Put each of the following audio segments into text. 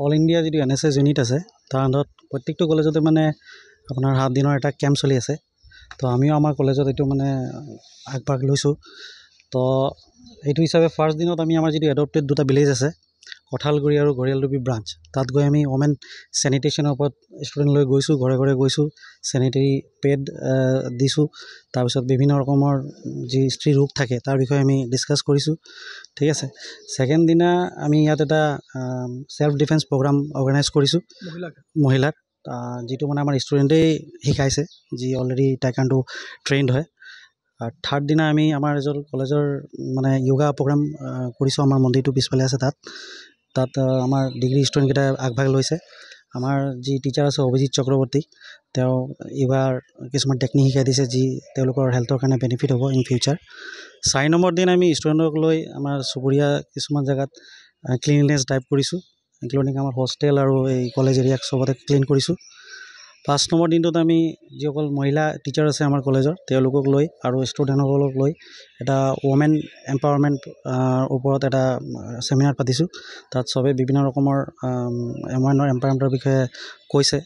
All India যিটো NSS unit আছে তাৰ আণ্ডাৰত প্ৰত্যেকটো কলেজতে মানে আপোনাৰ 7 দিনৰ এটা কেম্প চলি আছে। তো আমিও আমাৰ কলেজত এইটো মানে আগভাগ লৈছোঁ। তো এইটো হিচাপে ফাৰ্ষ্ট দিনত আমি আমাৰ যিটো এডপ্টেড দুটা ভিলেজ আছে কঁঠালগুৰি আৰু ঘৰিয়ালডুবি ব্ৰাঞ্চ, তাত গৈ আমি ওমেন চেনিটেশ্যনৰ ওপৰত ষ্টুডেণ্ট লৈ গৈছোঁ, ঘৰে ঘৰে গৈছোঁ, চেনিটেৰী পেড দিছোঁ। তাৰপিছত বিভিন্ন ৰকমৰ যি স্ত্ৰী ৰোগ থাকে তাৰ বিষয়ে আমি ডিছকাছ কৰিছোঁ। ঠিক আছে। ছেকেণ্ড দিনা আমি ইয়াত এটা সেল্ফ ডিফেন্স প্ৰগ্ৰাম অৰ্গেনাইজ কৰিছোঁ মহিলাক, যিটো মানে আমাৰ ষ্টুডেণ্টেই শিকাইছে, যি অলৰেডি টাইকাণ্ডো ট্ৰেইনড হয়। থাৰ্ড দিনা আমি আমাৰ এজন কলেজৰ মানে য়োগা প্ৰগ্ৰাম কৰিছোঁ। আমাৰ মন্দিৰটো পিছফালে আছে, তাত আমাৰ ডিগ্ৰী ষ্টুডেণ্টকেইটাই আগভাগ লৈছে। আমাৰ যি টিচাৰ আছে অভিজিত চক্ৰৱৰ্তী, তেওঁ য়োগাৰ কিছুমান টেকনিক শিকাই দিছে, যি তেওঁলোকৰ হেল্থৰ কাৰণে বেনিফিট হ'ব ইন ফিউচাৰ। 4 নম্বৰ দিন আমি ষ্টুডেণ্টক লৈ আমাৰ চুবুৰীয়া কিছুমান জেগাত ক্লিননেছ ড্ৰাইভ কৰিছোঁ, ইনক্লুডিং আমাৰ হোষ্টেল আৰু এই কলেজ এৰিয়াক চবতে ক্লিন কৰিছোঁ। 5 নম্বৰ দিনটোত আমি যিসকল মহিলা টিচাৰ আছে আমাৰ কলেজৰ, তেওঁলোকক লৈ আৰু ষ্টুডেণ্টসকলক লৈ এটা ওমেন এম্পাৱাৰমেণ্ট ওপৰত এটা ছেমিনাৰ পাতিছোঁ। তাত চবেই বিভিন্ন ৰকমৰ ওমেনৰ এম্পাৱাৰমেণ্টৰ বিষয়ে কৈছে,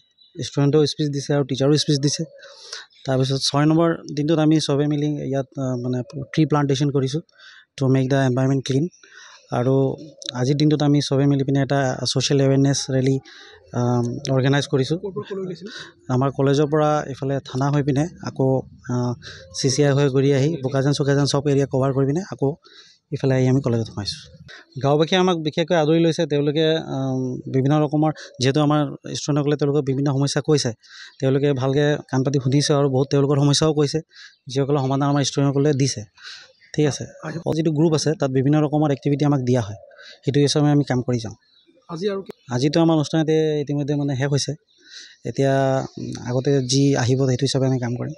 ষ্টুডেণ্টেও স্পীচ দিছে আৰু টিচাৰো স্পীচ দিছে। তাৰপিছত 6 নম্বৰ দিনটোত আমি চবেই মিলি ইয়াত মানে ট্ৰী প্লান্টেশ্যন কৰিছোঁ to make the environment clean. আৰু আজিৰ দিনটোত আমি চবেই মিলি পিনে এটা ছ'চিয়েল এৱেৰনেছ ৰেলী অৰ্গেনাইজ কৰিছোঁ। আমাৰ কলেজৰ পৰা এইফালে থানা হৈ পিনে আকৌ CCI হৈ ঘূৰি আহি বোকাজান চোকাজান চব এৰিয়া কভাৰ কৰি পিনে আকৌ ইফালে আহি আমি কলেজত সোমাইছোঁ। গাঁওবাসীয়ে আমাক বিশেষকৈ আদৰি লৈছে। তেওঁলোকে বিভিন্ন ৰকমৰ, যিহেতু আমাৰ ষ্টুডেণ্টসকলে তেওঁলোকৰ বিভিন্ন সমস্যা কৈছে, তেওঁলোকে ভালকৈ কাণ পাতি শুনিছে আৰু বহুত তেওঁলোকৰ সমস্যাও কৈছে, যিসকলৰ সমাধান আমাৰ ষ্টুডেণ্টসকলে দিছে। ঠিক আছে। যিটো গ্ৰুপ আছে তাত বিভিন্ন ৰকমৰ এক্টিভিটি আমাক দিয়া হয়, সেইটো হিচাপে আমি কাম কৰি যাওঁ। আজিতো আমাৰ অনুষ্ঠান ইতিমধ্যে মানে শেষ হৈছে। এতিয়া আগতে যি আহিব সেইটো হিচাপে আমি কাম কৰিম।